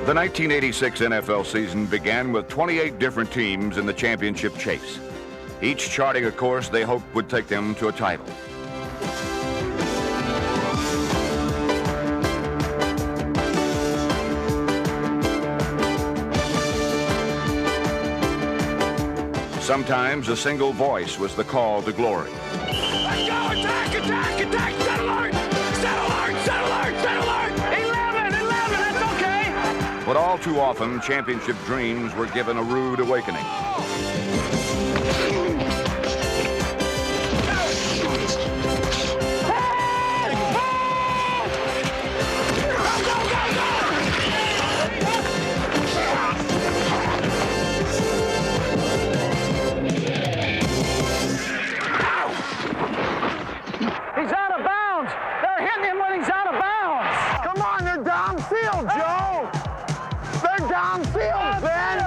The 1986 NFL season began with 28 different teams in the championship chase, each charting a course they hoped would take them to a title. Sometimes a single voice was the call to glory. Let's go! Attack! Attack! Attack! Set alert! Set alert! Set alert! Set alert! 11! 11! That's okay! But all too often, championship dreams were given a rude awakening. Downfield, Ben!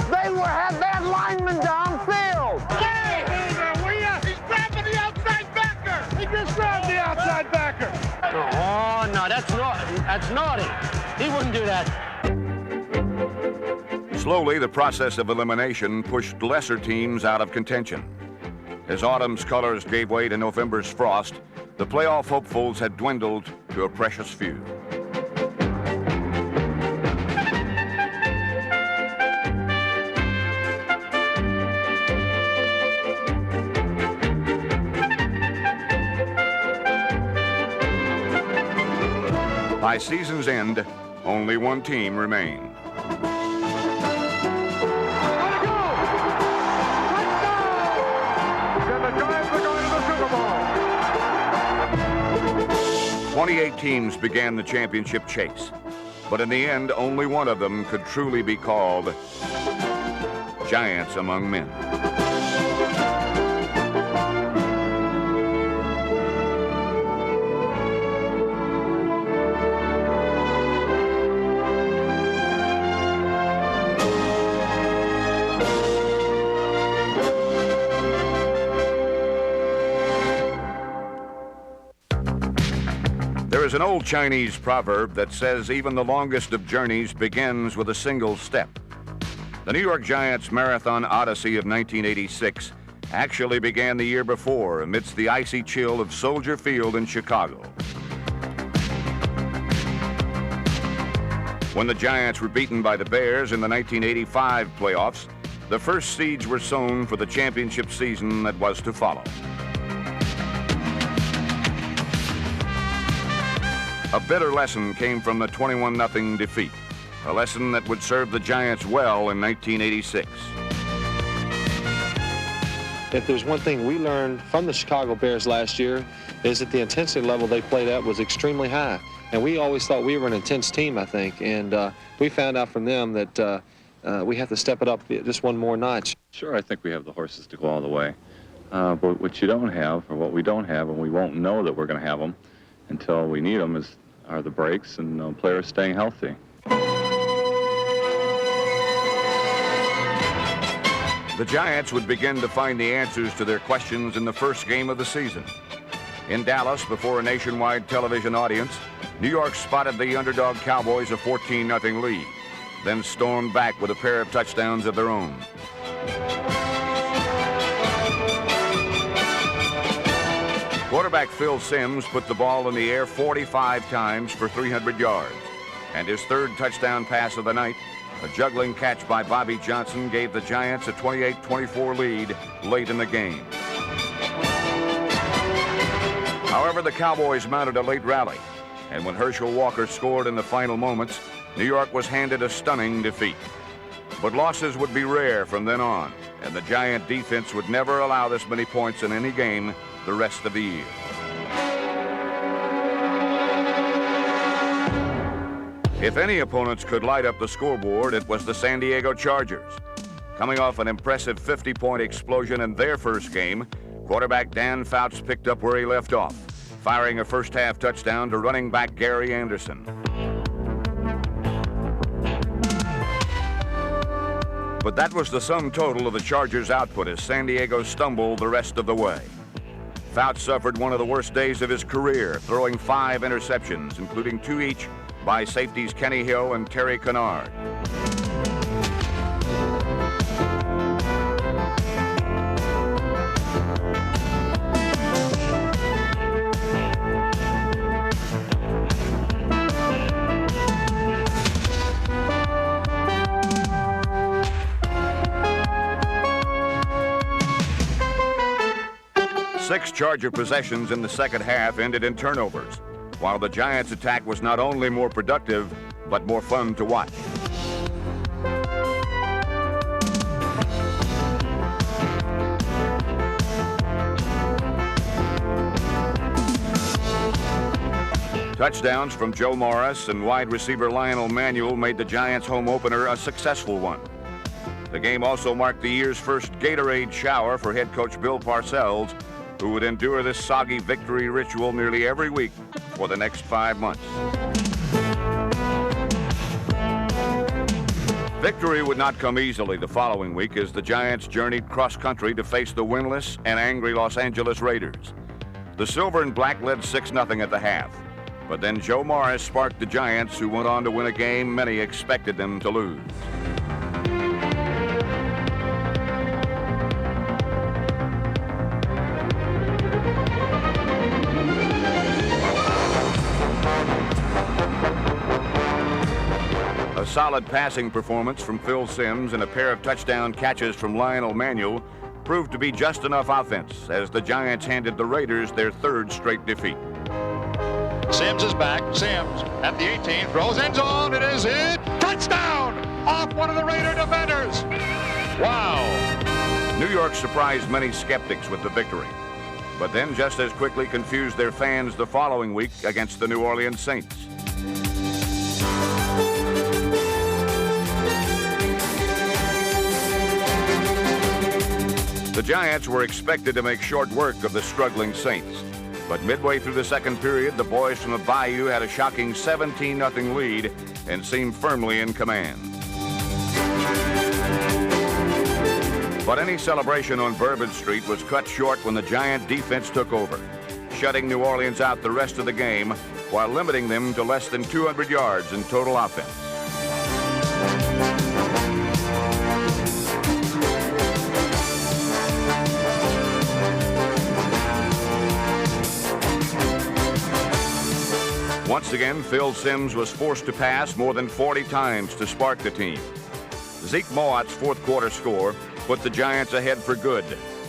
They had that lineman downfield! Hey, he's grabbing the outside backer! He just grabbed the outside backer! Oh, no, that's naughty. He wouldn't do that. Slowly, the process of elimination pushed lesser teams out of contention. As autumn's colors gave way to November's frost, the playoff hopefuls had dwindled to a precious few. By season's end, only one team remained. The Giants are going to the Super Bowl. 28 teams began the championship chase, but in the end, only one of them could truly be called giants among men. There is an old Chinese proverb that says even the longest of journeys begins with a single step. The New York Giants Marathon Odyssey of 1986 actually began the year before amidst the icy chill of Soldier Field in Chicago. When the Giants were beaten by the Bears in the 1985 playoffs, the first seeds were sown for the championship season that was to follow. A bitter lesson came from the 21-0 defeat, a lesson that would serve the Giants well in 1986. If there's one thing we learned from the Chicago Bears last year, is that the intensity level they played at was extremely high. And we always thought we were an intense team, I think. And we found out from them that we have to step it up just one more notch. Sure, I think we have the horses to go all the way. But what you don't have, or what we don't have, and we won't know that we're going to have them until we need them, are the breaks and players staying healthy. The Giants would begin to find the answers to their questions in the first game of the season. In Dallas, before a nationwide television audience, New York spotted the underdog Cowboys a 14-0 lead, then stormed back with a pair of touchdowns of their own. Quarterback Phil Simms put the ball in the air 45 times for 300 yards, and his third touchdown pass of the night, a juggling catch by Bobby Johnson, gave the Giants a 28-24 lead late in the game. However, the Cowboys mounted a late rally, and when Herschel Walker scored in the final moments, New York was handed a stunning defeat. But losses would be rare from then on, and the Giant defense would never allow this many points in any game the rest of the year. If any opponents could light up the scoreboard, it was the San Diego Chargers. Coming off an impressive 50-point explosion in their first game, quarterback Dan Fouts picked up where he left off, firing a first-half touchdown to running back Gary Anderson. But that was the sum total of the Chargers' output as San Diego stumbled the rest of the way. Fouts suffered one of the worst days of his career, throwing 5 interceptions, including 2 each by safeties Kenny Hill and Terry Kennard. Six Charger possessions in the second half ended in turnovers, while the Giants' attack was not only more productive, but more fun to watch. Touchdowns from Joe Morris and wide receiver Lionel Manuel made the Giants' home opener a successful one. The game also marked the year's first Gatorade shower for head coach Bill Parcells, who would endure this soggy victory ritual nearly every week for the next 5 months. Victory would not come easily the following week as the Giants journeyed cross-country to face the winless and angry Los Angeles Raiders. The Silver and Black led 6-0 at the half, but then Joe Morris sparked the Giants, who went on to win a game many expected them to lose. A solid passing performance from Phil Simms and a pair of touchdown catches from Lionel Manuel proved to be just enough offense as the Giants handed the Raiders their third straight defeat. Simms is back. Simms at the 18, throws end zone. It is hit. Touchdown! Off one of the Raider defenders. Wow. New York surprised many skeptics with the victory, but then just as quickly confused their fans the following week against the New Orleans Saints. The Giants were expected to make short work of the struggling Saints, but midway through the second period, the boys from the Bayou had a shocking 17-0 lead and seemed firmly in command. But any celebration on Bourbon Street was cut short when the Giant defense took over, shutting New Orleans out the rest of the game while limiting them to less than 200 yards in total offense. Once again, Phil Simms was forced to pass more than 40 times to spark the team. Zeke Mowatt's fourth quarter score put the Giants ahead for good,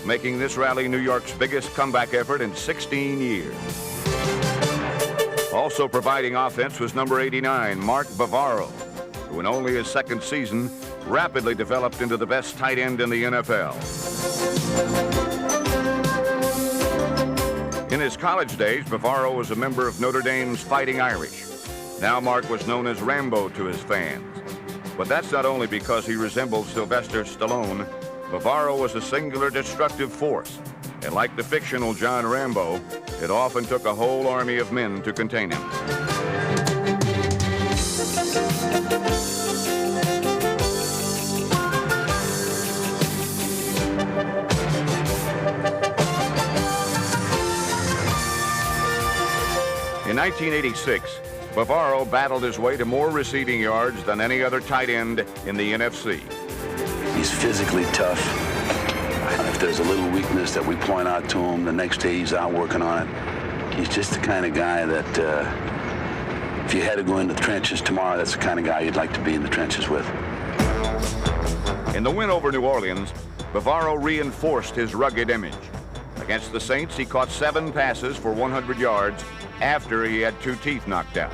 making this rally New York's biggest comeback effort in 16 years. Also providing offense was number 89, Mark Bavaro, who in only his second season rapidly developed into the best tight end in the NFL. In his college days, Bavaro was a member of Notre Dame's Fighting Irish. Now Mark was known as Rambo to his fans. But that's not only because he resembled Sylvester Stallone. Bavaro was a singular destructive force. And like the fictional John Rambo, it often took a whole army of men to contain him. In 1986, Bavaro battled his way to more receiving yards than any other tight end in the NFC. He's physically tough. If there's a little weakness that we point out to him, the next day he's out working on it. He's just the kind of guy that if you had to go into the trenches tomorrow, that's the kind of guy you'd like to be in the trenches with. In the win over New Orleans, Bavaro reinforced his rugged image. Against the Saints, he caught 7 passes for 100 yards after he had 2 teeth knocked out.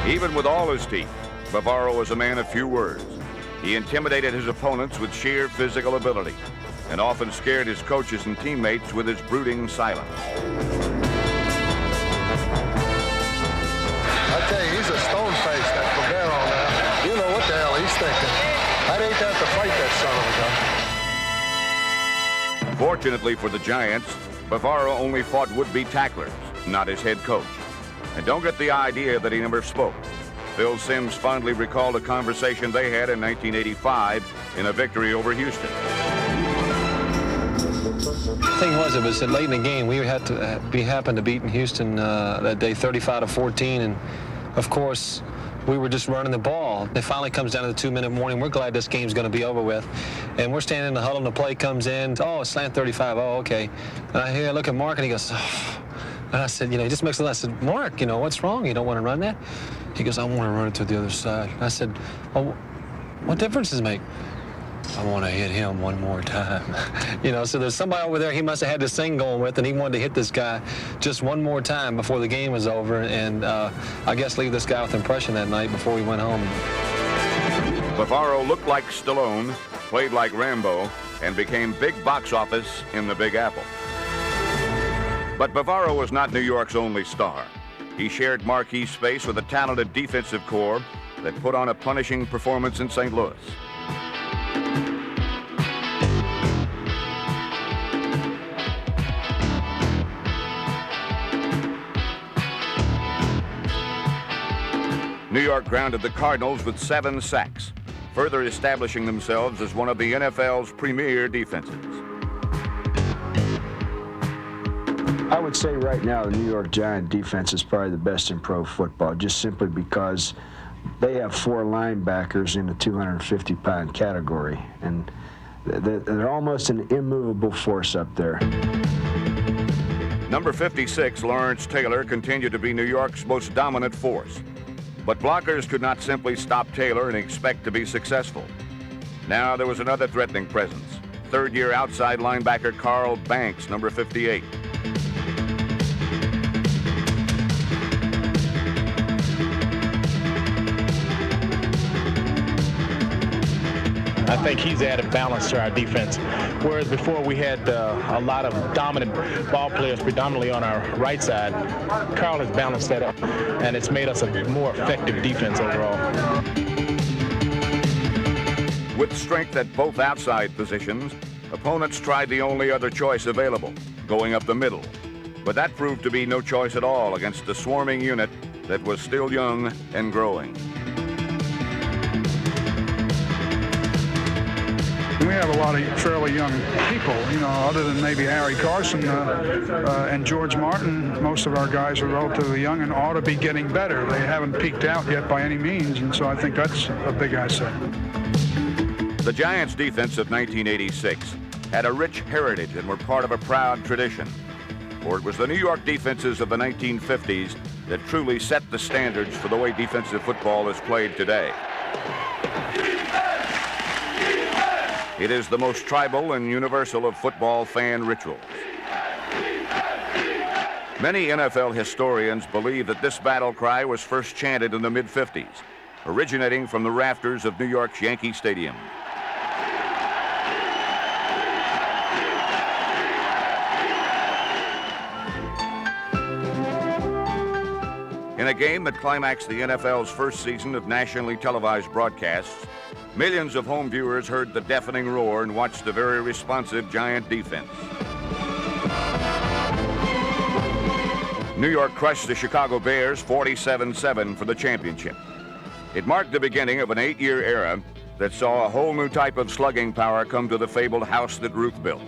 Even with all his teeth, Bavaro was a man of few words. He intimidated his opponents with sheer physical ability and often scared his coaches and teammates with his brooding silence. I tell you, he's a stone face, that Bavaro now. You know what the hell he's thinking. I'd hate to have to fight that son of a gun. Fortunately for the Giants, Bavaro only fought would-be tacklers, not his head coach. And don't get the idea that he never spoke. Phil Simms fondly recalled a conversation they had in 1985 in a victory over Houston. The thing was, it was late in the game. We had to happened to beat in Houston that day 35-14, and of course, we were just running the ball. It finally comes down to the 2-minute warning. We're glad this game's going to be over with. And we're standing in the huddle, and the play comes in. Oh, it's slant 35. Oh, okay. And I look at Mark, and he goes, oh. And I said, he just makes a laugh. I said, Mark, what's wrong? You don't want to run that? He goes, I want to run it to the other side. I said, well, what difference does it make? I want to hit him one more time. So there's somebody over there he must have had this thing going with, and he wanted to hit this guy just one more time before the game was over, and I guess leave this guy with impression that night before we went home. Bavaro looked like Stallone, played like Rambo, and became big box office in the Big Apple. But Bavaro was not New York's only star. He shared marquee space with a talented defensive corps that put on a punishing performance in St. Louis. New York grounded the Cardinals with 7 sacks, further establishing themselves as one of the NFL's premier defenses. I would say right now the New York Giant defense is probably the best in pro football, just simply because they have 4 linebackers in the 250-pound category, and they're almost an immovable force up there. Number 56, Lawrence Taylor, continued to be New York's most dominant force. But blockers could not simply stop Taylor and expect to be successful. Now there was another threatening presence. Third-year outside linebacker Carl Banks, number 58. I think he's added balance to our defense. Whereas before we had a lot of dominant ball players predominantly on our right side, Carl has balanced that up, and it's made us a more effective defense overall. With strength at both outside positions, opponents tried the only other choice available, going up the middle. But that proved to be no choice at all against a swarming unit that was still young and growing. We have a lot of fairly young people, other than maybe Harry Carson and George Martin. Most of our guys are relatively young and ought to be getting better. They haven't peaked out yet by any means, and so I think that's a big asset. The Giants' defense of 1986 had a rich heritage and were part of a proud tradition. For it was the New York defenses of the 1950s that truly set the standards for the way defensive football is played today. It is the most tribal and universal of football fan rituals. Many NFL historians believe that this battle cry was first chanted in the mid-50s, originating from the rafters of New York's Yankee Stadium. In a game that climaxed the NFL's first season of nationally televised broadcasts, millions of home viewers heard the deafening roar and watched a very responsive Giant defense. New York crushed the Chicago Bears 47-7 for the championship. It marked the beginning of an 8-year era that saw a whole new type of slugging power come to the fabled house that Ruth built.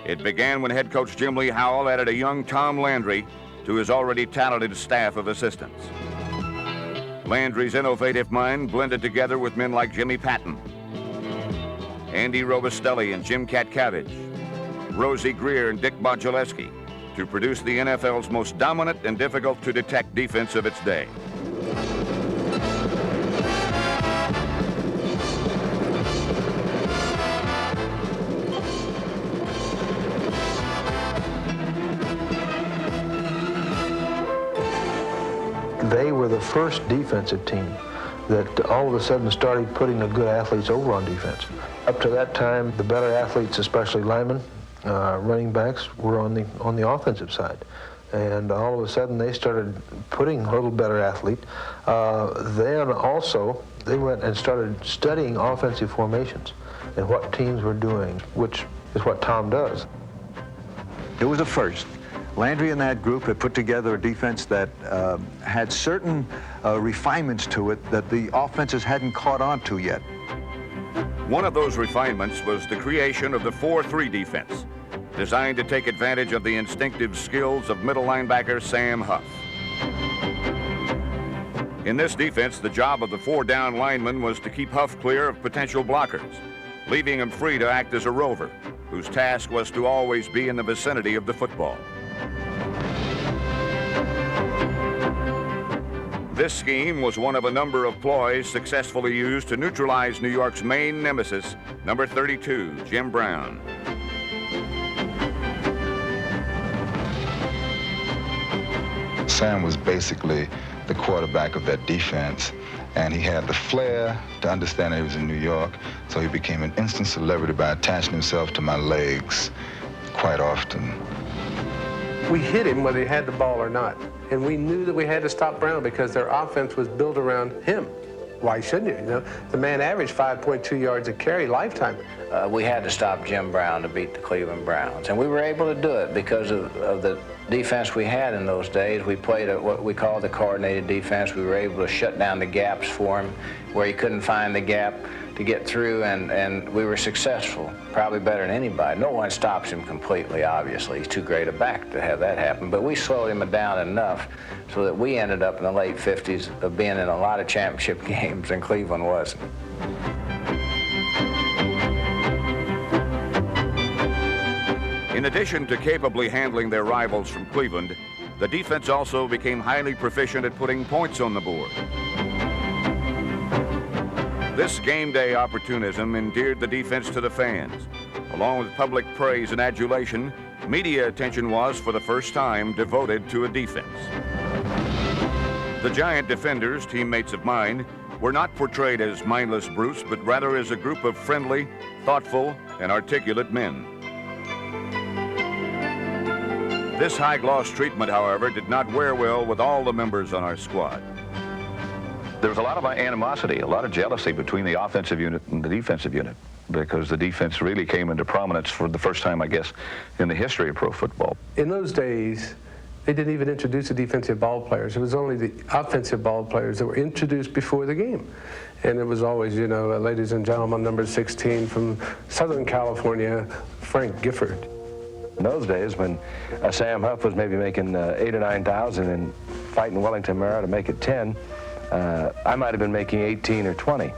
It began when head coach Jim Lee Howell added a young Tom Landry to his already talented staff of assistants. Landry's innovative mind blended together with men like Jimmy Patton, Andy Robustelli and Jim Katcavage, Rosie Greer and Dick Modulewski to produce the NFL's most dominant and difficult to detect defense of its day. They were the first defensive team that all of a sudden started putting the good athletes over on defense. Up to that time, the better athletes, especially linemen, running backs, were on the offensive side. And all of a sudden, they started putting a little better athlete. Then also, they went and started studying offensive formations and what teams were doing, which is what Tom does. It was a first. Landry and that group had put together a defense that had certain refinements to it that the offenses hadn't caught on to yet. One of those refinements was the creation of the 4-3 defense, designed to take advantage of the instinctive skills of middle linebacker Sam Huff. In this defense, the job of the 4-down lineman was to keep Huff clear of potential blockers, leaving him free to act as a rover, whose task was to always be in the vicinity of the football. This scheme was one of a number of ploys successfully used to neutralize New York's main nemesis, number 32, Jim Brown. Sam was basically the quarterback of that defense, and he had the flair to understand that he was in New York, so he became an instant celebrity by attaching himself to my legs quite often. We hit him whether he had the ball or not, and we knew that we had to stop Brown because their offense was built around him. Why shouldn't you? You know, the man averaged 5.2 yards a carry lifetime. We had to stop Jim Brown to beat the Cleveland Browns, and we were able to do it because of the defense we had in those days. We played what we call the coordinated defense. We were able to shut down the gaps for him where he couldn't find the gap to get through, and we were successful, probably better than anybody. No one stops him completely, obviously. He's too great a back to have that happen, but we slowed him down enough so that we ended up in the late 50s of being in a lot of championship games, and Cleveland wasn't. In addition to capably handling their rivals from Cleveland, the defense also became highly proficient at putting points on the board. This game day opportunism endeared the defense to the fans. Along with public praise and adulation, media attention was, for the first time, devoted to a defense. The Giant defenders, teammates of mine, were not portrayed as mindless brutes, but rather as a group of friendly, thoughtful, and articulate men. This high-gloss treatment, however, did not wear well with all the members on our squad. There was a lot of animosity, a lot of jealousy between the offensive unit and the defensive unit, because the defense really came into prominence for the first time, I guess, in the history of pro football. In those days, they didn't even introduce the defensive ball players. It was only the offensive ball players that were introduced before the game. And it was always, you know, ladies and gentlemen, number 16 from Southern California, Frank Gifford. In those days, when Sam Huff was maybe making 8,000 or 9,000 and fighting Wellington Mara to make it 10, I might have been making 18 or 20.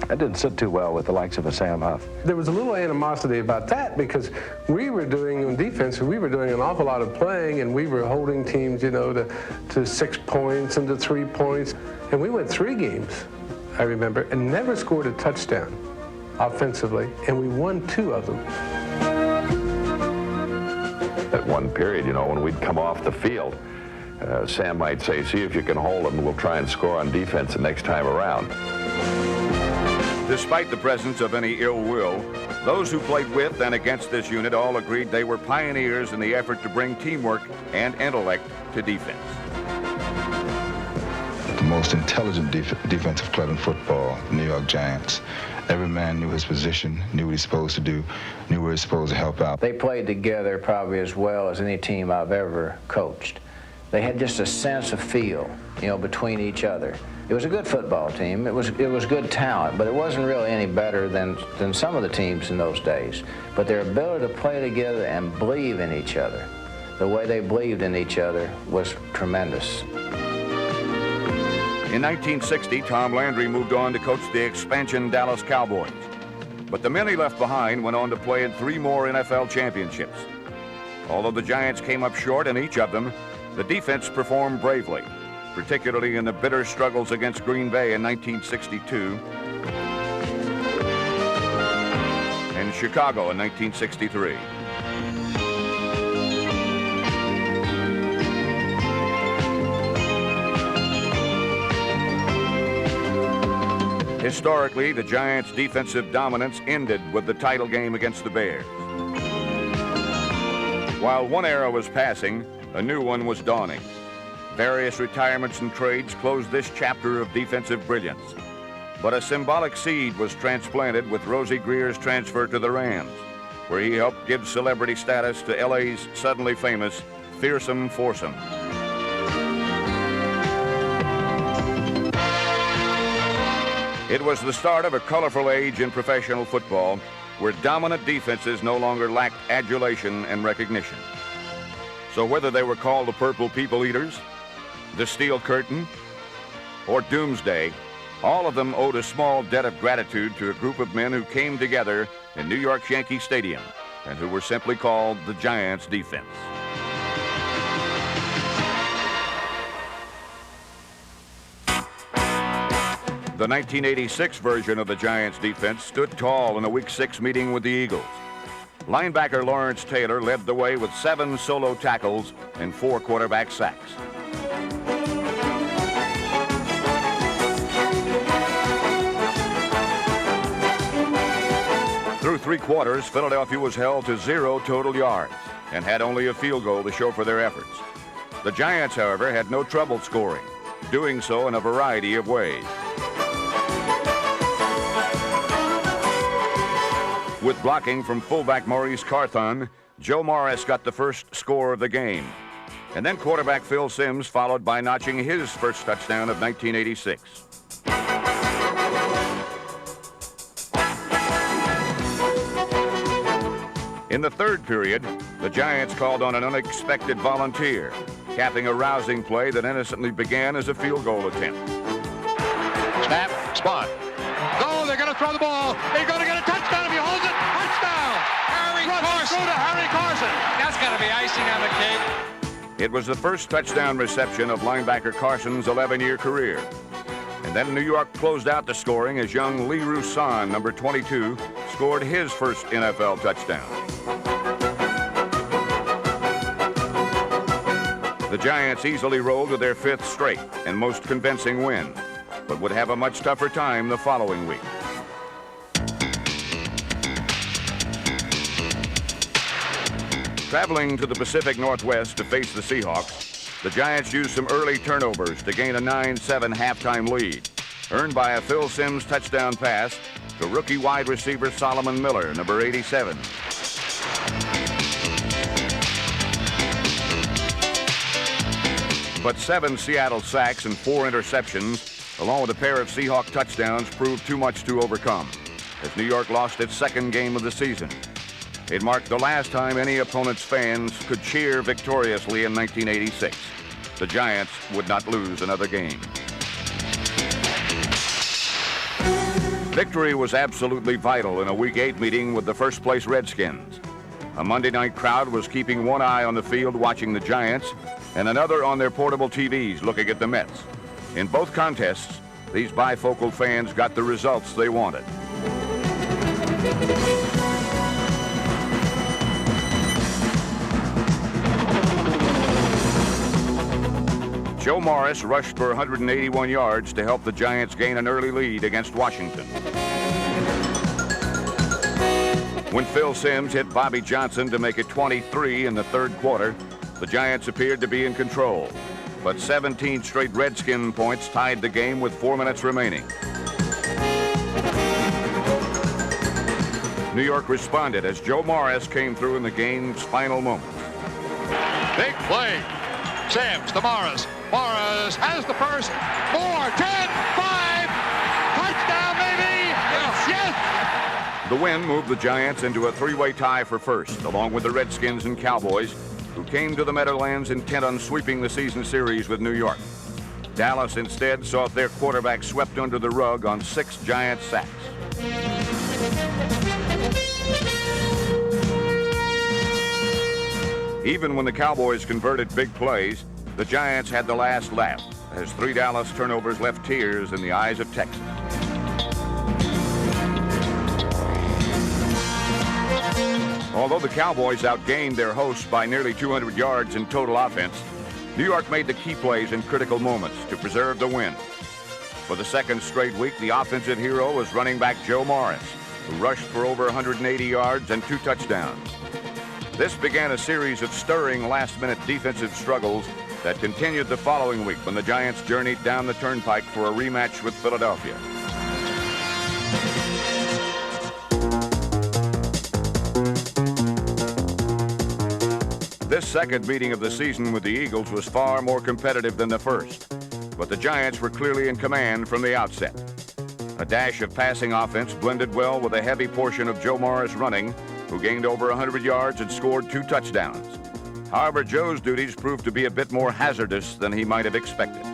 That didn't sit too well with the likes of a Sam Huff. There was a little animosity about that because we were doing, on defense, we were doing an awful lot of playing, and we were holding teams, you know, to 6 points and to 3 points. And we went 3 games, I remember, and never scored a touchdown offensively, and we won 2 of them. At one period, you know, when we'd come off the field, Sam might say, see if you can hold them, we'll try and score on defense the next time around. Despite the presence of any ill will, those who played with and against this unit all agreed they were pioneers in the effort to bring teamwork and intellect to defense. The most intelligent defensive club in football, the New York Giants. Every man knew his position, knew what he's supposed to do, knew where he's supposed to help out. They played together probably as well as any team I've ever coached. They had just a sense of feel, you know, between each other. It was a good football team. It was good talent, but it wasn't really any better than some of the teams in those days. But their ability to play together and believe in each other, the way they believed in each other, was tremendous. In 1960, Tom Landry moved on to coach the expansion Dallas Cowboys. But the men he left behind went on to play in 3 more NFL championships. Although the Giants came up short in each of them, the defense performed bravely, particularly in the bitter struggles against Green Bay in 1962 and Chicago in 1963. Historically, the Giants' defensive dominance ended with the title game against the Bears. While one era was passing, a new one was dawning. Various retirements and trades closed this chapter of defensive brilliance. But a symbolic seed was transplanted with Rosie Greer's transfer to the Rams, where he helped give celebrity status to LA's suddenly famous fearsome foursome. It was the start of a colorful age in professional football, where dominant defenses no longer lacked adulation and recognition. So whether they were called the Purple People Eaters, the Steel Curtain, or Doomsday, all of them owed a small debt of gratitude to a group of men who came together in New York's Yankee Stadium and who were simply called the Giants defense. The 1986 version of the Giants defense stood tall in a Week 6 meeting with the Eagles. Linebacker Lawrence Taylor led the way with 7 solo tackles and 4 quarterback sacks. Through 3 quarters, Philadelphia was held to 0 total yards and had only a field goal to show for their efforts. The Giants, however, had no trouble scoring, doing so in a variety of ways. With blocking from fullback Maurice Carthon, Joe Morris got the first score of the game. And then quarterback Phil Simms followed by notching his first touchdown of 1986. In the third period, the Giants called on an unexpected volunteer, capping a rousing play that innocently began as a field goal attempt. Snap, spot. Go, they're going to throw the ball. They're going to get a touchdown if he holds it. Touchdown! Harry Carson. To Harry Carson. That's got to be icing on the cake. It was the first touchdown reception of linebacker Carson's 11-year career. And then New York closed out the scoring as young Lee Roussan, number 22, scored his first NFL touchdown. The Giants easily rolled to their 5th straight and most convincing win, but would have a much tougher time the following week. Traveling to the Pacific Northwest to face the Seahawks, the Giants used some early turnovers to gain a 9-7 halftime lead, earned by a Phil Simms touchdown pass to rookie wide receiver Solomon Miller, number 87. But 7 Seattle sacks and 4 interceptions, along with a pair of Seahawk touchdowns, proved too much to overcome, as New York lost its 2nd game of the season. It marked the last time any opponent's fans could cheer victoriously in 1986. The Giants would not lose another game. Victory was absolutely vital in a Week 8 meeting with the first-place Redskins. A Monday night crowd was keeping one eye on the field watching the Giants and another on their portable TVs looking at the Mets. In both contests, these bifocal fans got the results they wanted. Joe Morris rushed for 181 yards to help the Giants gain an early lead against Washington. When Phil Simms hit Bobby Johnson to make it 23 in the 3rd quarter, the Giants appeared to be in control. But 17 straight Redskin points tied the game with 4 minutes remaining. New York responded as Joe Morris came through in the game's final moments. Big play. Simms to Morris. Morris has the first. 4, 10, 5. Touchdown, baby. Yes. The win moved the Giants into a 3-way tie for first, along with the Redskins and Cowboys, who came to the Meadowlands intent on sweeping the season series with New York. Dallas instead saw their quarterback swept under the rug on 6 Giant sacks. Even when the Cowboys converted big plays, the Giants had the last laugh as 3 Dallas turnovers left tears in the eyes of Texas. Although the Cowboys outgained their hosts by nearly 200 yards in total offense, New York made the key plays in critical moments to preserve the win. For the 2nd straight week, the offensive hero was running back Joe Morris, who rushed for over 180 yards and 2 touchdowns. This began a series of stirring last-minute defensive struggles that continued the following week when the Giants journeyed down the turnpike for a rematch with Philadelphia. This 2nd meeting of the season with the Eagles was far more competitive than the first, but the Giants were clearly in command from the outset. A dash of passing offense blended well with a heavy portion of Joe Morris running, who gained over 100 yards and scored 2 touchdowns. However, Joe's duties proved to be a bit more hazardous than he might have expected.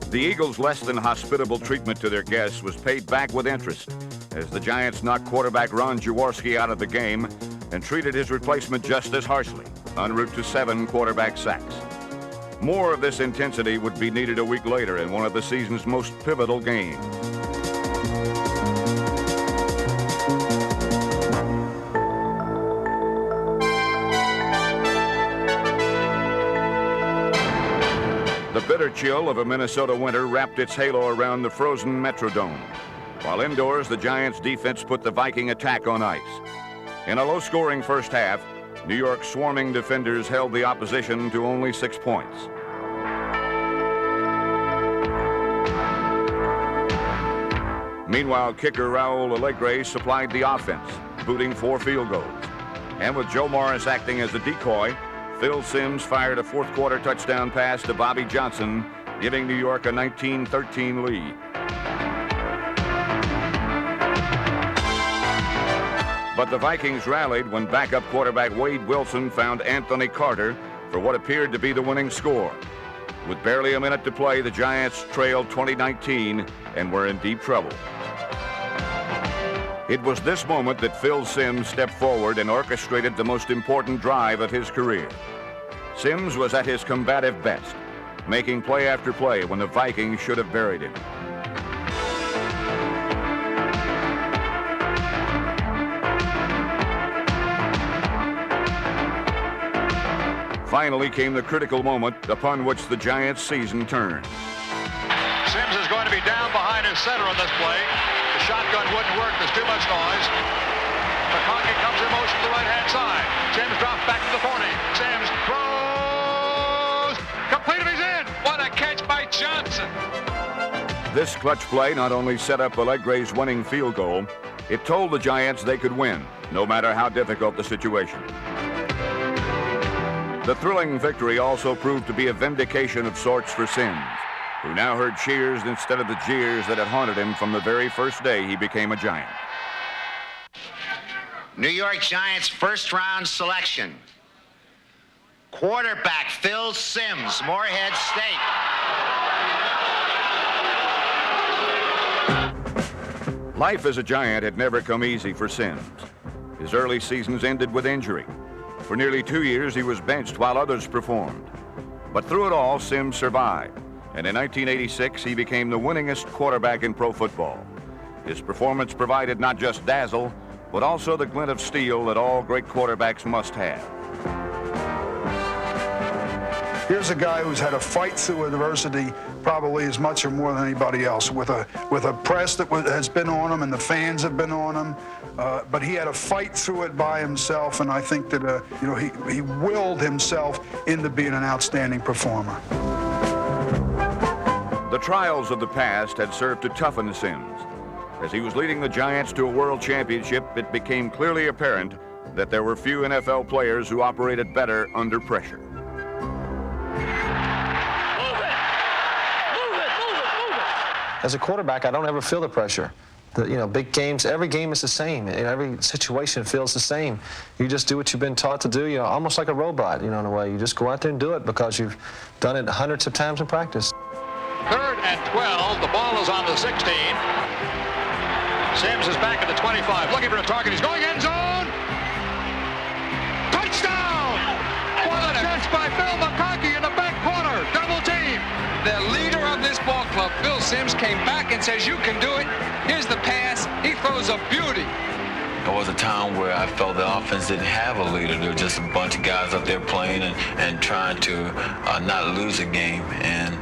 The Eagles' less than hospitable treatment to their guests was paid back with interest as the Giants knocked quarterback Ron Jaworski out of the game and treated his replacement just as harshly, en route to 7 quarterback sacks. More of this intensity would be needed a week later in one of the season's most pivotal games. The bitter chill of a Minnesota winter wrapped its halo around the frozen Metrodome. While indoors, the Giants' defense put the Viking attack on ice. In a low-scoring first half, New York's swarming defenders held the opposition to only 6 points. Meanwhile, kicker Raul Alegre supplied the offense, booting 4 field goals. And with Joe Morris acting as a decoy, Phil Simms fired a fourth-quarter touchdown pass to Bobby Johnson, giving New York a 19-13 lead. But the Vikings rallied when backup quarterback Wade Wilson found Anthony Carter for what appeared to be the winning score. With barely a minute to play, the Giants trailed 20-19 and were in deep trouble. It was this moment that Phil Simms stepped forward and orchestrated the most important drive of his career. Simms was at his combative best, making play after play when the Vikings should have buried him. Finally came the critical moment upon which the Giants' season turned. Simms is going to be down behind his center on this play. The shotgun wouldn't work. There's too much noise. McConkey comes in motion to the right-hand side. Simms drops back to the 40. Simms throws. Complete, he's in. What a catch by Johnson. This clutch play not only set up Allegre's winning field goal, it told the Giants they could win, no matter how difficult the situation. The thrilling victory also proved to be a vindication of sorts for Simms, who now heard cheers instead of the jeers that had haunted him from the very first day he became a Giant. New York Giants first-round selection. Quarterback Phil Simms, Morehead State. Life as a Giant had never come easy for Simms. His early seasons ended with injury. For nearly 2 years, he was benched while others performed. But through it all, Simms survived. And in 1986, he became the winningest quarterback in pro football. His performance provided not just dazzle, but also the glint of steel that all great quarterbacks must have. Here's a guy who's had a fight through adversity probably as much or more than anybody else, with a press that has been on him and the fans have been on him. But he had to fight through it by himself, and I think that he willed himself into being an outstanding performer. The trials of the past had served to toughen Simms. As he was leading the Giants to a world championship, it became clearly apparent that there were few NFL players who operated better under pressure. As a quarterback, I don't ever feel the pressure. Big games, every game is the same. Every situation feels the same. You just do what you've been taught to do, almost like a robot, in a way. You just go out there and do it because you've done it hundreds of times in practice. 3rd and 12. The ball is on the 16. Simms is back at the 25, looking for a target. He's going end zone. Touchdown! What a catch by Phil McConkey in the back corner. Double team. The leader of this ball club, Phil Simms, came back and says, "You can do it. Here's the pass." He throws a beauty. There was a time where I felt the offense didn't have a leader. There were just a bunch of guys up there playing and trying to not lose a game. And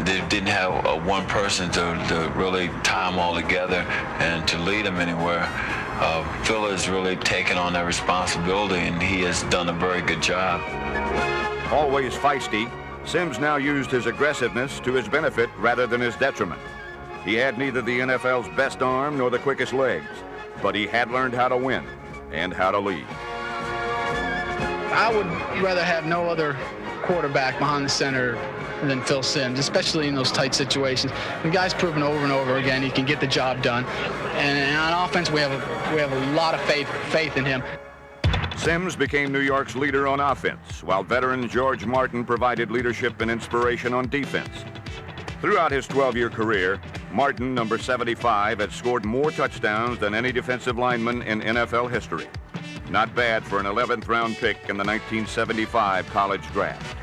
they didn't have one person to really tie them all together and to lead them anywhere. Phil has really taken on that responsibility, and he has done a very good job. Always feisty, Simms now used his aggressiveness to his benefit rather than his detriment. He had neither the NFL's best arm nor the quickest legs, but he had learned how to win and how to lead. I would rather have no other quarterback behind the center than Phil Simms, especially in those tight situations. The guy's proven over and over again he can get the job done. And on offense, we have a lot of faith in him. Simms became New York's leader on offense, while veteran George Martin provided leadership and inspiration on defense. Throughout his 12-year career, Martin, number 75, had scored more touchdowns than any defensive lineman in NFL history. Not bad for an 11th round pick in the 1975 college draft.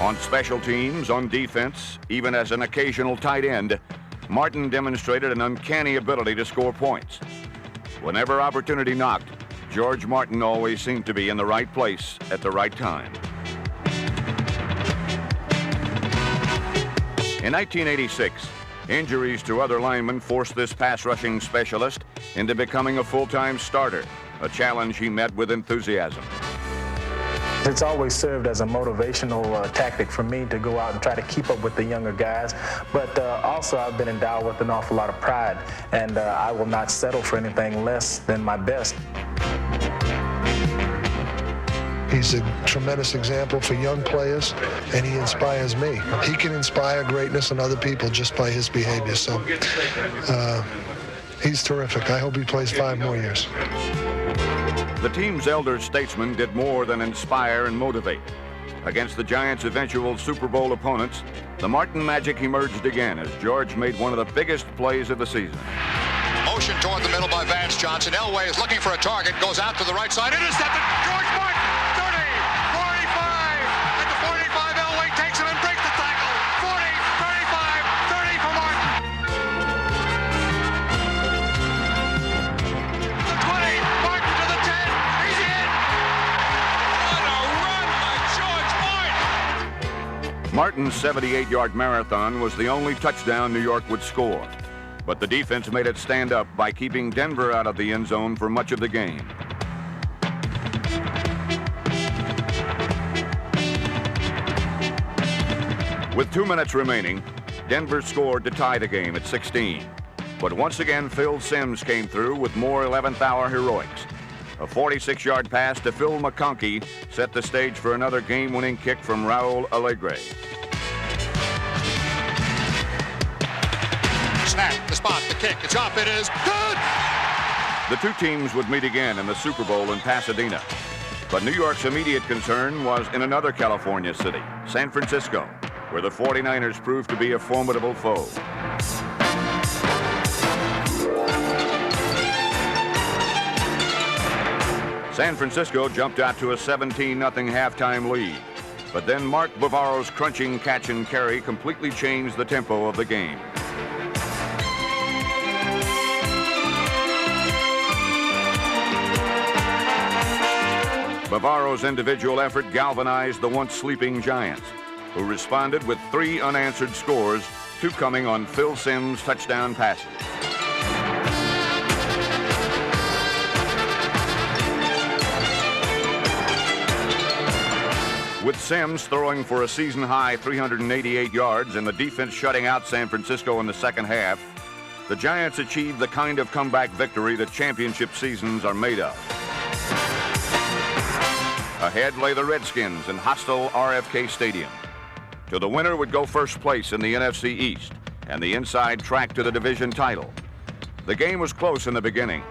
On special teams, on defense, even as an occasional tight end, Martin demonstrated an uncanny ability to score points. Whenever opportunity knocked, George Martin always seemed to be in the right place at the right time. In 1986, injuries to other linemen forced this pass-rushing specialist into becoming a full-time starter, a challenge he met with enthusiasm. It's always served as a motivational tactic for me to go out and try to keep up with the younger guys, but also I've been endowed with an awful lot of pride, and I will not settle for anything less than my best. He's a tremendous example for young players, and he inspires me. He can inspire greatness in other people just by his behavior, so he's terrific. I hope he plays 5 more years. The team's elder statesman did more than inspire and motivate. Against the Giants' eventual Super Bowl opponents, the Martin magic emerged again as George made one of the biggest plays of the season. Motion toward the middle by Vance Johnson. Elway is looking for a target, goes out to the right side, intercepted. George Martin, 30, 45. At the 45, Elway takes him and breaks the tackle. 40, 35, 30 for Martin. The 20, Martin to the 10. He's in. What a run by George Martin. Martin's 78-yard marathon was the only touchdown New York would score. But the defense made it stand up by keeping Denver out of the end zone for much of the game. With 2 minutes remaining, Denver scored to tie the game at 16. But once again, Phil Simms came through with more 11th-hour heroics. A 46-yard pass to Phil McConkey set the stage for another game-winning kick from Raul Alegre. Snap, the spot, the kick, it's up, it is good! The two teams would meet again in the Super Bowl in Pasadena. But New York's immediate concern was in another California city, San Francisco, where the 49ers proved to be a formidable foe. San Francisco jumped out to a 17-0 halftime lead. But then Mark Bavaro's crunching catch and carry completely changed the tempo of the game. Bavaro's individual effort galvanized the once sleeping Giants, who responded with 3 unanswered scores, 2 coming on Phil Simms' touchdown passes. With Simms throwing for a season-high 388 yards and the defense shutting out San Francisco in the second half, the Giants achieved the kind of comeback victory that championship seasons are made of. Ahead lay the Redskins in hostile RFK Stadium. To the winner would go first place in the NFC East and the inside track to the division title. The game was close in the beginning,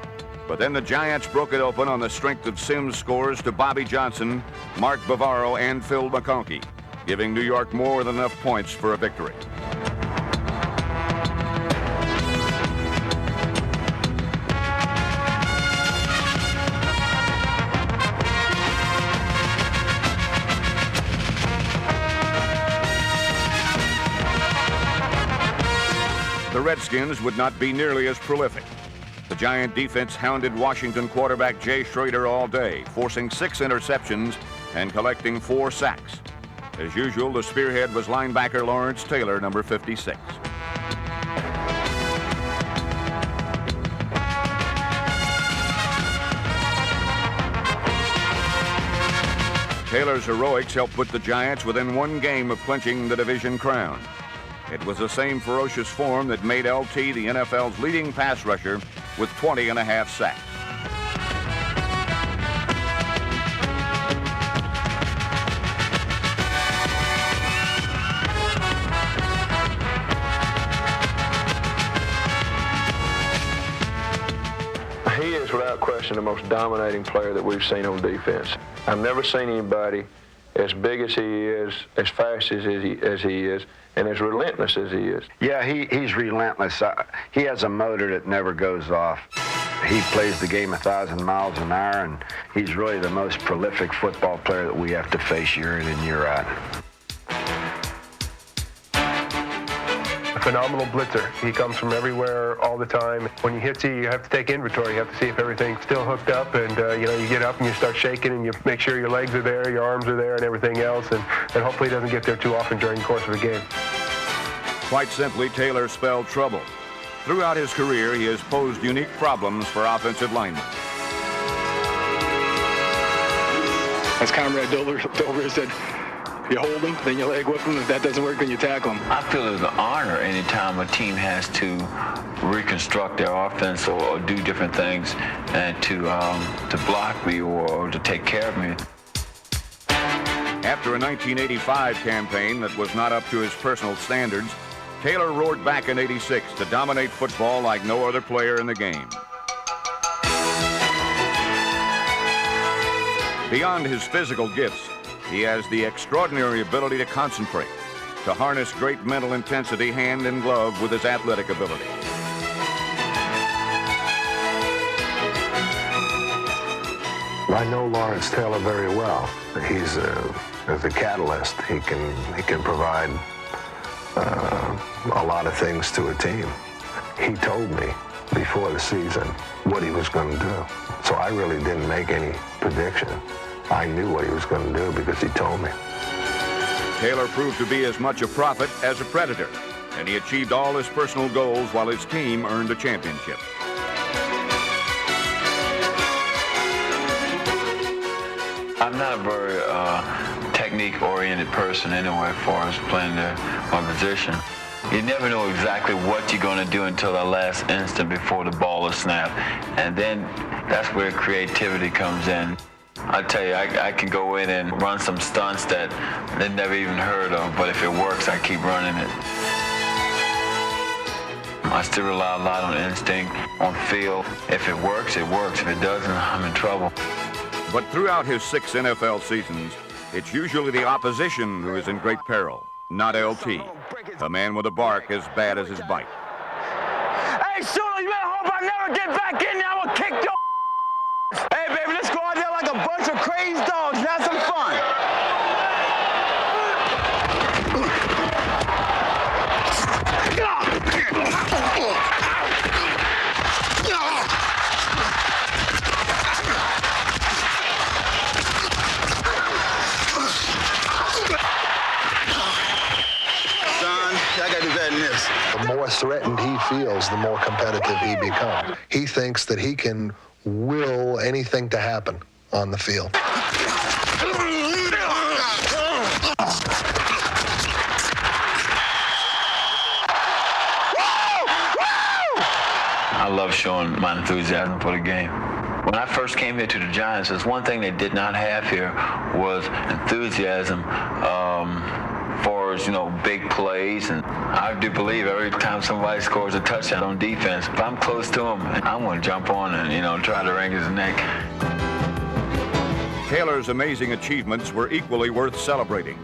but then the Giants broke it open on the strength of Simms' scores to Bobby Johnson, Mark Bavaro, and Phil McConkey, giving New York more than enough points for a victory. The Redskins would not be nearly as prolific. The Giant defense hounded Washington quarterback Jay Schroeder all day, forcing 6 interceptions and collecting 4 sacks. As usual, the spearhead was linebacker Lawrence Taylor, number 56. Taylor's heroics helped put the Giants within 1 game of clinching the division crown. It was the same ferocious form that made LT the NFL's leading pass rusher with 20.5 sacks. He is, without question, Harrison the most dominating player that we've seen on defense. I've never seen anybody as big as he is, as fast as he is, and as relentless as he is. Yeah, he's relentless. He has a motor that never goes off. He plays the game 1,000 miles an hour, and he's really the most prolific football player that we have to face year in and year out. A phenomenal blitzer. He comes from everywhere all the time. When he hits you have to take inventory. You have to see if everything's still hooked up, and you get up and you start shaking, and you make sure your legs are there, your arms are there, and everything else, and hopefully he doesn't get there too often during the course of the game. Quite simply, Taylor spelled trouble. Throughout his career, he has posed unique problems for offensive linemen. As Comrade Dover said, you hold them, then you leg whip them. If that doesn't work, then you tackle them. I feel it's an honor anytime a team has to reconstruct their offense or do different things and to block me or to take care of me. After a 1985 campaign that was not up to his personal standards, Taylor roared back in '86 to dominate football like no other player in the game. Beyond his physical gifts, he has the extraordinary ability to concentrate, to harness great mental intensity hand in glove with his athletic ability. I know Lawrence Taylor very well. He's the catalyst. He can provide a lot of things to a team. He told me before the season what he was going to do. So I really didn't make any prediction. I knew what he was going to do because he told me. Taylor proved to be as much a prophet as a predator, and he achieved all his personal goals while his team earned a championship. I'm not a very technique-oriented person anyway, as far as playing my position. You never know exactly what you're going to do until the last instant before the ball is snapped, and then that's where creativity comes in. I tell you, I can go in and run some stunts that they never even heard of, but if it works, I keep running it. I still rely a lot on instinct, on feel. If it works, it works. If it doesn't, I'm in trouble. But throughout his 6 NFL seasons, it's usually the opposition who is in great peril, not LT, a man with a bark as bad as his bite. Hey, Summerall, you better hope I never get back in there. I'm going to kick your Hey, baby, let's go out there like a bunch of crazy dogs and have some fun. The more threatened he feels, the more competitive he becomes. He thinks that he can will anything to happen on the field. I love showing my enthusiasm for the game. When I first came here to the Giants, there's one thing they did not have here was enthusiasm for, big plays. And I do believe every time somebody scores a touchdown on defense, if I'm close to him, I'm going to jump on and, try to wring his neck. Taylor's amazing achievements were equally worth celebrating.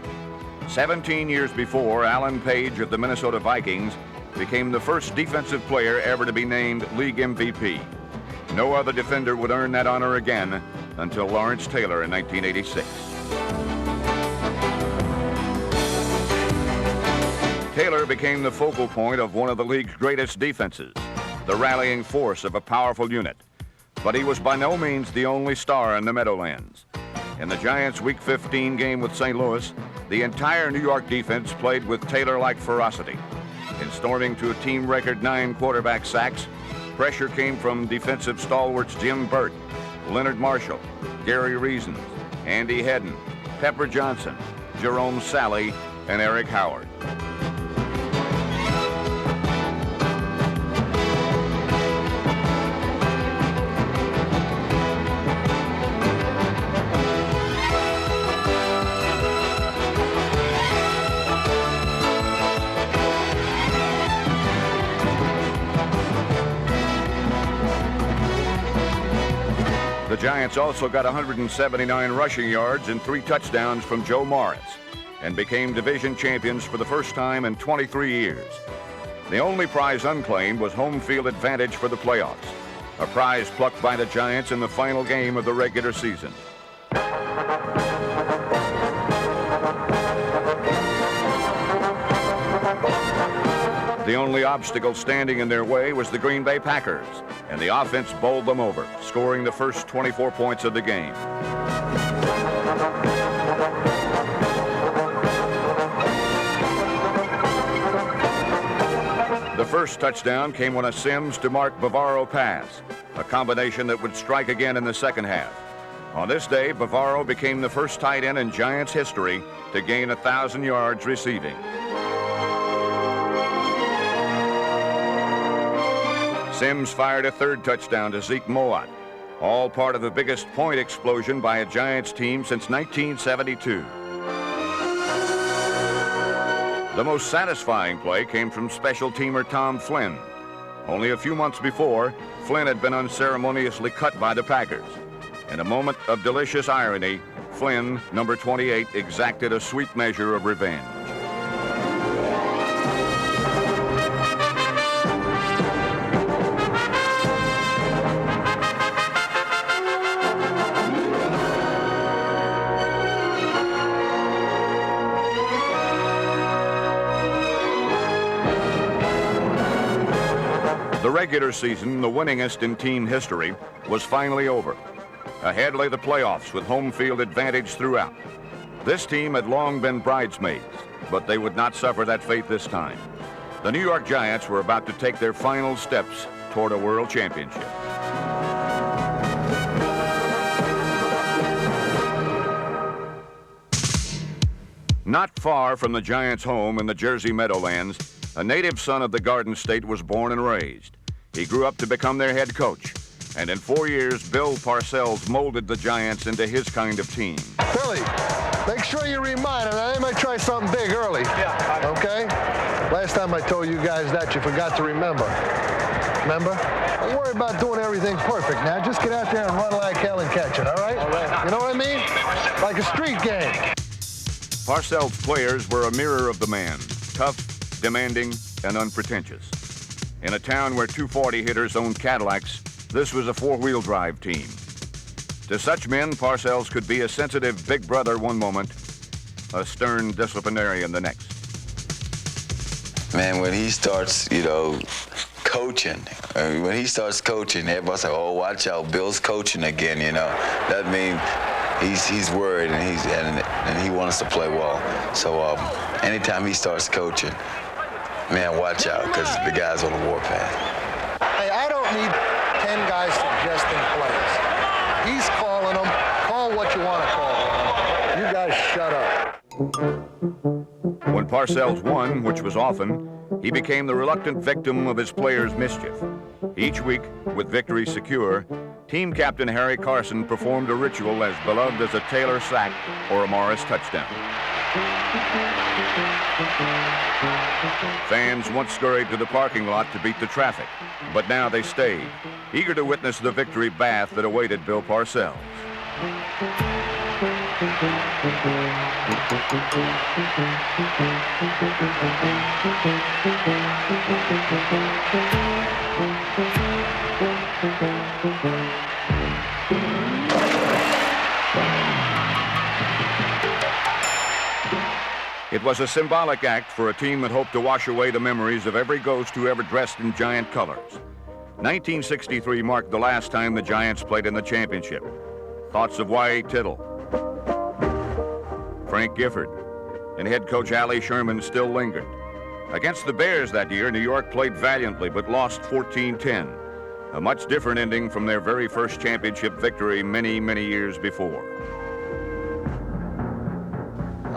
17 years before, Alan Page of the Minnesota Vikings became the first defensive player ever to be named League MVP. No other defender would earn that honor again until Lawrence Taylor in 1986. Taylor became the focal point of one of the league's greatest defenses, the rallying force of a powerful unit. But he was by no means the only star in the Meadowlands. In the Giants' Week 15 game with St. Louis, the entire New York defense played with Taylor-like ferocity. In storming to a team record 9 quarterback sacks, pressure came from defensive stalwarts Jim Burt, Leonard Marshall, Gary Reasons, Andy Hedden, Pepper Johnson, Jerome Salley, and Eric Howard. Giants also got 179 rushing yards and 3 touchdowns from Joe Morris and became division champions for the first time in 23 years. The only prize unclaimed was home field advantage for the playoffs, a prize plucked by the Giants in the final game of the regular season. The only obstacle standing in their way was the Green Bay Packers, and the offense bowled them over, scoring the first 24 points of the game. The first touchdown came on a Sims to Mark Bavaro pass, a combination that would strike again in the second half. On this day, Bavaro became the first tight end in Giants history to gain 1,000 yards receiving. Sims fired a third touchdown to Zeke Mowatt, all part of the biggest point explosion by a Giants team since 1972. The most satisfying play came from special teamer Tom Flynn. Only a few months before, Flynn had been unceremoniously cut by the Packers. In a moment of delicious irony, Flynn, number 28, exacted a sweet measure of revenge. The regular season, the winningest in team history, was finally over. Ahead lay the playoffs with home field advantage throughout. This team had long been bridesmaids, but they would not suffer that fate this time. The New York Giants were about to take their final steps toward a world championship. Not far from the Giants' home in the Jersey Meadowlands, a native son of the Garden State was born and raised. He grew up to become their head coach. And in 4 years, Bill Parcells molded the Giants into his kind of team. Billy, make sure you remind him. I might try something big early. Yeah. Okay? Last time I told you guys that, you forgot to remember. Remember? Don't worry about doing everything perfect now. Just get out there and run like hell and catch it, all right? All right. You know what I mean? Like a street game. Parcells' players were a mirror of the man, tough, demanding, and unpretentious. In a town where 240 hitters owned Cadillacs, this was a four-wheel drive team. To such men, Parcells could be a sensitive big brother one moment, a stern disciplinarian the next. Man, when he starts, coaching, everybody's like, oh, watch out, Bill's coaching again, That means he's worried and he wants to play well. So anytime he starts coaching, man, watch out, because the guy's on the warpath. Hey, I don't need 10 guys suggesting plays. He's calling them. Call what you want to call them. You guys shut up. When Parcells won, which was often, he became the reluctant victim of his players' mischief. Each week, with victory secure, team captain Harry Carson performed a ritual as beloved as a Taylor sack or a Morris touchdown. Fans once scurried to the parking lot to beat the traffic, but now they stayed, eager to witness the victory bath that awaited Bill Parcells. It was a symbolic act for a team that hoped to wash away the memories of every ghost who ever dressed in Giant colors. 1963 marked the last time the Giants played in the championship. Thoughts of Y.A. Tittle, Frank Gifford, and head coach Allie Sherman still lingered. Against the Bears that year, New York played valiantly but lost 14-10, a much different ending from their very first championship victory many, many years before.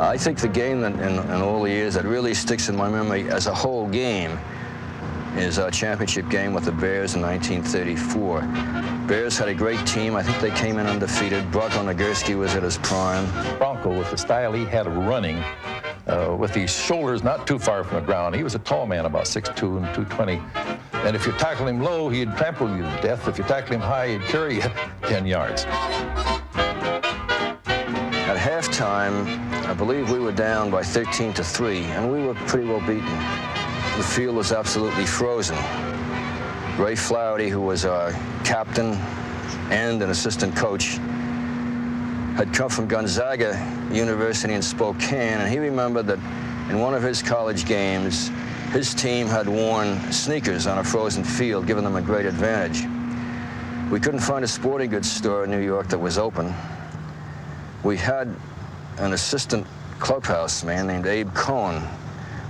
I think the game in all the years that really sticks in my memory as a whole game is our championship game with the Bears in 1934. Bears had a great team. I think they came in undefeated. Bronco Nagurski was at his prime. Bronco, with the style he had of running, with his shoulders not too far from the ground. He was a tall man, about 6'2" and 220. And if you tackle him low, he'd trample you to death. If you tackle him high, he'd carry you 10 yards. At halftime, I believe we were down by 13-3, and we were pretty well beaten. The field was absolutely frozen. Ray Flaherty, who was our captain and an assistant coach, had come from Gonzaga University in Spokane, and he remembered that in one of his college games, his team had worn sneakers on a frozen field, giving them a great advantage. We couldn't find a sporting goods store in New York that was open. We had an assistant clubhouse man named Abe Cohen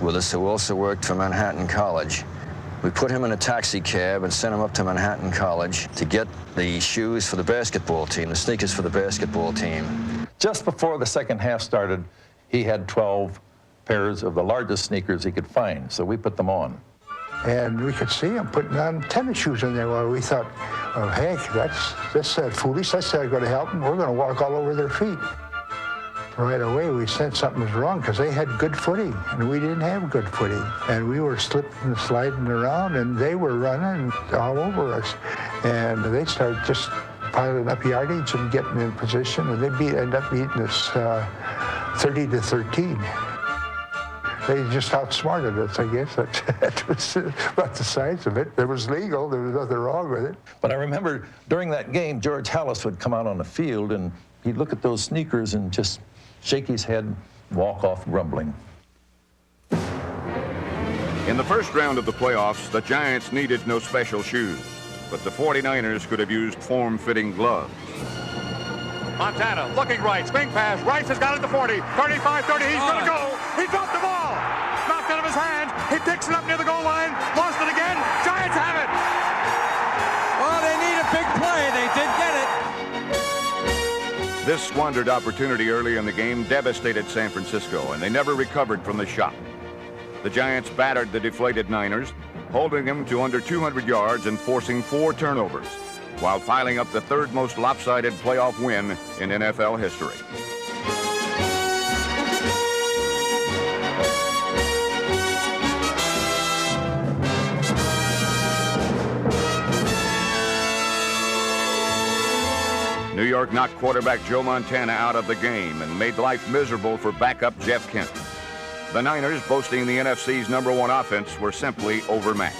with us, who also worked for Manhattan College. We put him in a taxi cab and sent him up to Manhattan College to get the shoes for the basketball team, the sneakers for the basketball team. Just before the second half started, he had 12 pairs of the largest sneakers he could find, so we put them on. And we could see him putting on tennis shoes in there. Well, we thought, oh, heck, that's foolish. That's not going to help them. We're going to walk all over their feet. Right away, we sensed something was wrong because they had good footing, and we didn't have good footing. And we were slipping and sliding around, and they were running all over us. And they started just piling up yardage and getting in position, and they ended up beating us 30-13. They just outsmarted us, I guess. That was about the size of it. It was legal. There was nothing wrong with it. But I remember during that game, George Hallis would come out on the field, and he'd look at those sneakers and just shake his head, walk off grumbling. In the first round of the playoffs, the Giants needed no special shoes, but the 49ers could have used form-fitting gloves. Montana looking right, swing pass. Rice has got it to 40, 35, 30. He's going to go. He dropped the ball. Knocked out of his hand. He picks it up near the goal line. Lost it again. Giants have it. Oh, they need a big play. They did get it. This squandered opportunity early in the game devastated San Francisco, and they never recovered from the shock. The Giants battered the deflated Niners, holding them to under 200 yards and forcing 4 turnovers, while piling up the third most lopsided playoff win in NFL history. New York knocked quarterback Joe Montana out of the game and made life miserable for backup Jeff Kent. The Niners, boasting the NFC's #1 offense, were simply overmatched.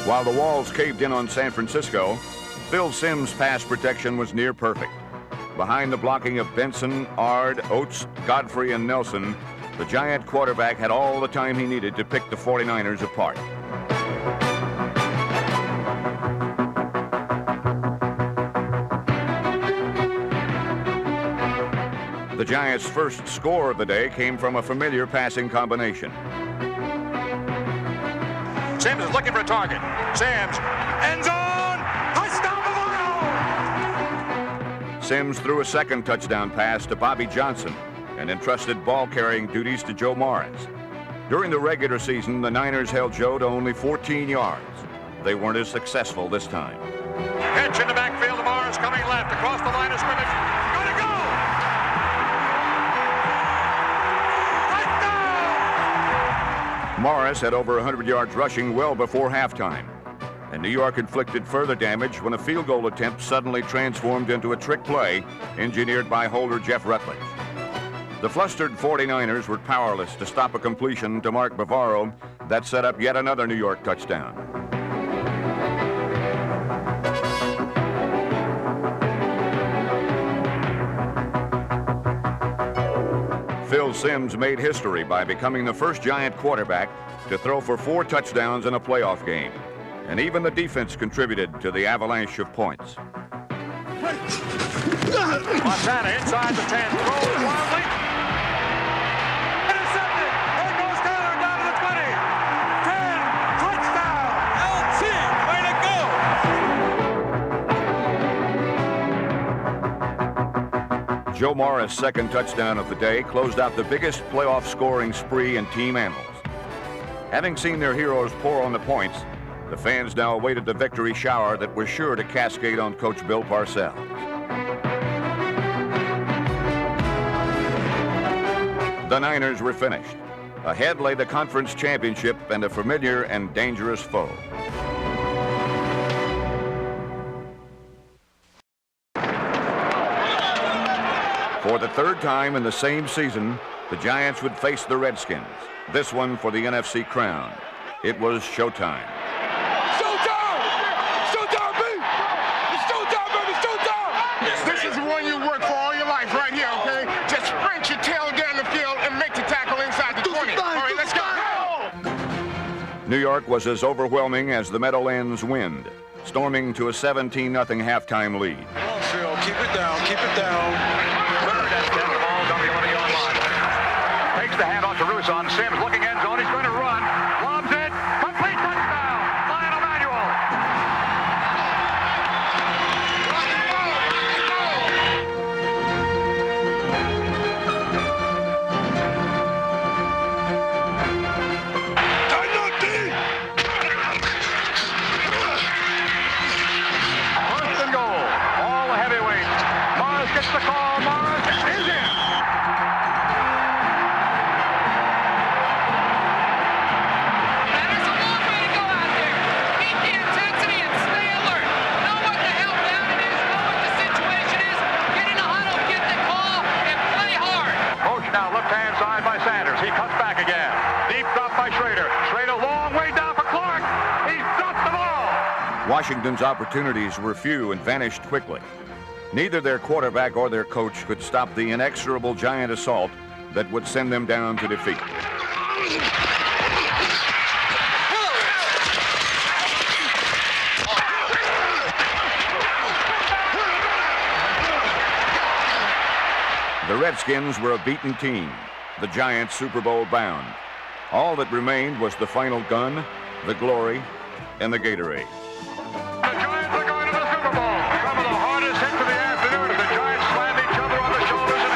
While the walls caved in on San Francisco, Phil Simms' pass protection was near perfect. Behind the blocking of Benson, Ard, Oates, Godfrey, and Nelson, the Giant quarterback had all the time he needed to pick the 49ers apart. The Giants' first score of the day came from a familiar passing combination. Sims is looking for a target. Sims, end zone, touchdown Bavaro! Sims threw a second touchdown pass to Bobby Johnson and entrusted ball-carrying duties to Joe Morris. During the regular season, the Niners held Joe to only 14 yards. They weren't as successful this time. Pitch in the backfield of Morris coming left across the line of scrimmage. Gonna go! Morris had over 100 yards rushing well before halftime, and New York inflicted further damage when a field goal attempt suddenly transformed into a trick play engineered by holder Jeff Rutledge. The flustered 49ers were powerless to stop a completion to Mark Bavaro that set up yet another New York touchdown. Phil Simms made history by becoming the first Giant quarterback to throw for 4 touchdowns in a playoff game. And even the defense contributed to the avalanche of points. Montana inside the 10, throws wildly. Intercepted. There goes Taylor down to the 20. 10, touchdown. LT, way to go. Joe Morris' second touchdown of the day closed out the biggest playoff scoring spree in team annals. Having seen their heroes pour on the points, the fans now awaited the victory shower that was sure to cascade on Coach Bill Parcells. The Niners were finished. Ahead lay the conference championship and a familiar and dangerous foe. For the third time in the same season, the Giants would face the Redskins, this one for the NFC crown. It was showtime. Showtime! Showtime, baby! It's showtime, baby! Showtime! This is the one you work for all your life right here, okay? Just sprint your tail down the field and make the tackle inside the 20. All right, let's go! New York was as overwhelming as the Meadowlands wind, storming to a 17-0 halftime lead. Come on, Phil. Keep it down. Keep it down. Takes the handoff to Rusan. Sims looking end zone. He's going to run. Lobs it. Complete touchdown. Lionel Manuel. First and goal. All the heavyweights. Morris gets the call. Morris is in. Now left-hand side by Sanders. He cuts back again. Deep drop by Schrader. Schrader long way down for Clark. He's dropped the ball. Washington's opportunities were few and vanished quickly. Neither their quarterback or their coach could stop the inexorable Giant assault that would send them down to defeat. The Redskins were a beaten team, the Giants Super Bowl bound. All that remained was the final gun, the glory, and the Gatorade. The Giants are going to the Super Bowl. Some of the hardest hits of the afternoon as the Giants slam each other on the shoulders and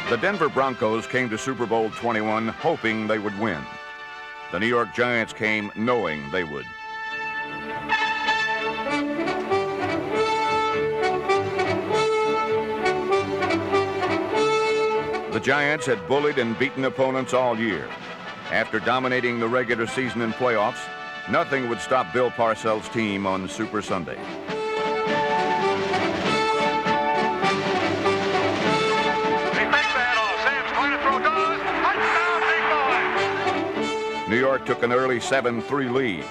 The Denver Broncos came to Super Bowl 21 hoping they would win. The New York Giants came knowing they would. The Giants had bullied and beaten opponents all year. After dominating the regular season and playoffs, nothing would stop Bill Parcells' team on Super Sunday. New York took an early 7-3 lead,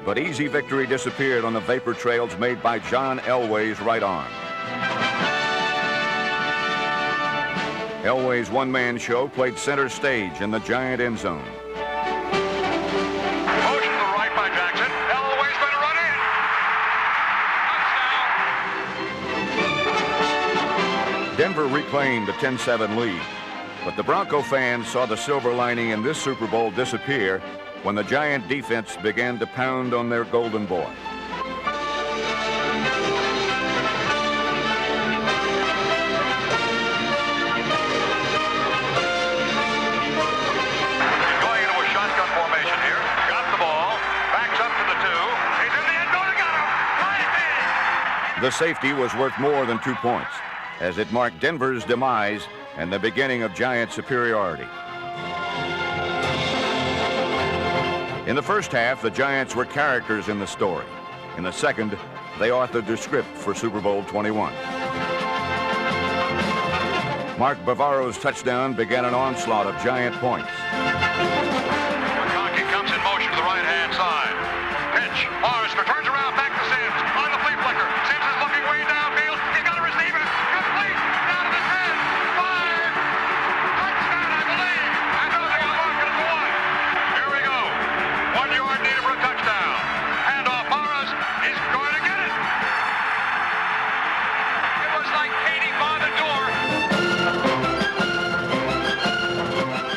but easy victory disappeared on the vapor trails made by John Elway's right arm. Elway's one-man show played center stage in the Giant end zone. motion to the right by Jackson. Elway's going to run in. Denver reclaimed a 10-7 lead. But the Bronco fans saw the silver lining in this Super Bowl disappear when the Giant defense began to pound on their golden boy. He's going into a shotgun formation here. Got the ball. Backs up to the 2. He's in the end zone. Got him. The safety was worth more than 2 points, as it marked Denver's demise and the beginning of Giant superiority. In the first half, the Giants were characters in the story. In the second, they authored the script for Super Bowl 21. Mark Bavaro's touchdown began an onslaught of Giant points. McConkey comes in motion to the right-hand side. Pitch. Forrester turns around back to Sims. On the flea flicker. Sims is looking way downfield. He's got to receive it. Complete. Down to the 10. 5. Touchdown, I believe. I know they got marked at 1. Here we go. 1 yard need of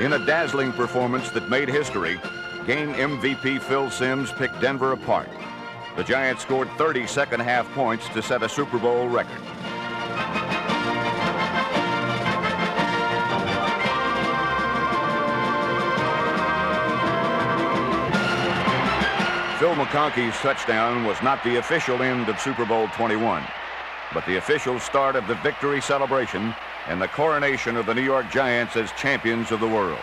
In a dazzling performance that made history, game MVP Phil Simms picked Denver apart. The Giants scored 30 second-half points to set a Super Bowl record. Phil McConkey's touchdown was not the official end of Super Bowl 21, but the official start of the victory celebration and the coronation of the New York Giants as champions of the world.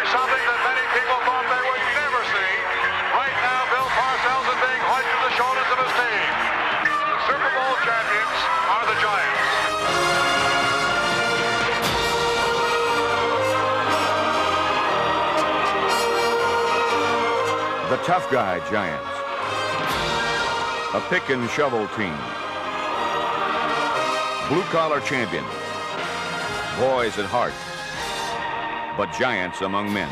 Something that many people thought they would never see. Right now, Bill Parcells is being hoisted to the shoulders of his team. The Super Bowl champions are the Giants. The tough guy Giants. A pick and shovel team. Blue-collar champions. Boys at heart, but giants among men.